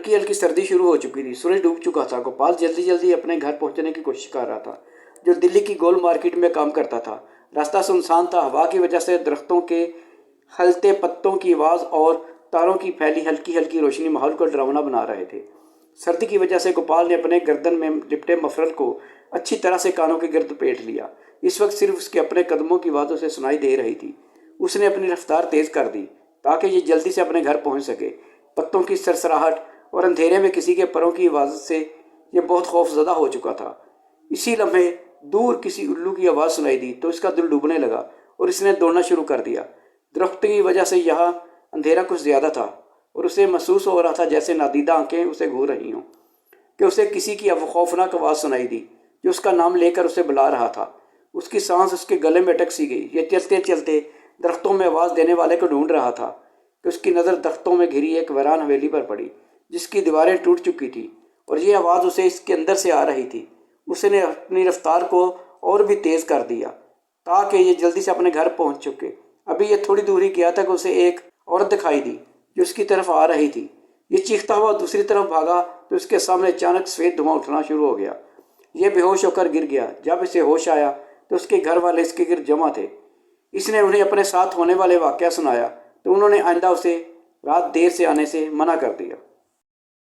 हल्की हल्की सर्दी शुरू हो चुकी थी, सूरज डूब चुका था। गोपाल जल्दी जल्दी अपने घर पहुंचने की कोशिश कर रहा था, जो दिल्ली की गोल मार्केट में काम करता था। रास्ता सुनसान था। हवा की वजह से दरख्तों के हलते पत्तों की आवाज़ और तारों की फैली हल्की हल्की रोशनी माहौल को डरावना बना रहे थे। सर्दी की वजह से गोपाल ने अपने गर्दन में लिपटे मफरल को अच्छी तरह से कानों के गिर्द पेट लिया। इस वक्त सिर्फ उसके अपने कदमों की आवाज़ उसे सुनाई दे रही थी। उसने अपनी रफ्तार तेज़ कर दी ताकि ये जल्दी से अपने घर पहुंच सके। पत्तों की सरसराहट और अंधेरे में किसी के पैरों की आवाज़ से यह बहुत खौफजदा हो चुका था। इसी लम्हे दूर किसी उल्लू की आवाज़ सुनाई दी तो इसका दिल डूबने लगा और इसने दौड़ना शुरू कर दिया। दरख्त की वजह से यहाँ अंधेरा कुछ ज़्यादा था और उसे महसूस हो रहा था जैसे नादीदा आंखें उसे घूर रही हों। कि उसे किसी की खौफनाक आवाज़ सुनाई दी जो उसका नाम लेकर उसे बुला रहा था। उसकी सांस उसके गले में अटक सी गई। ये चलते चलते दरख्तों में आवाज़ देने वाले को ढूंढ रहा था कि उसकी नज़र दरख्तों में घिरी एक वीरान हवेली पर पड़ी जिसकी दीवारें टूट चुकी थी और ये आवाज़ उसे इसके अंदर से आ रही थी। उसने अपनी रफ्तार को और भी तेज़ कर दिया ताकि ये जल्दी से अपने घर पहुंच चुके। अभी ये थोड़ी दूर ही गया था कि उसे एक औरत दिखाई दी जो उसकी तरफ आ रही थी। ये चीखता हुआ दूसरी तरफ भागा तो उसके सामने अचानक सफ़ेद धुआं उठना शुरू हो गया। ये बेहोश होकर गिर गया। जब इसे होश आया तो उसके घर वाले इसके गिर्द जमा थे। इसने उन्हें अपने साथ होने वाले वाक़या सुनाया तो उन्होंने आइंदा उसे रात देर से आने से मना कर दिया।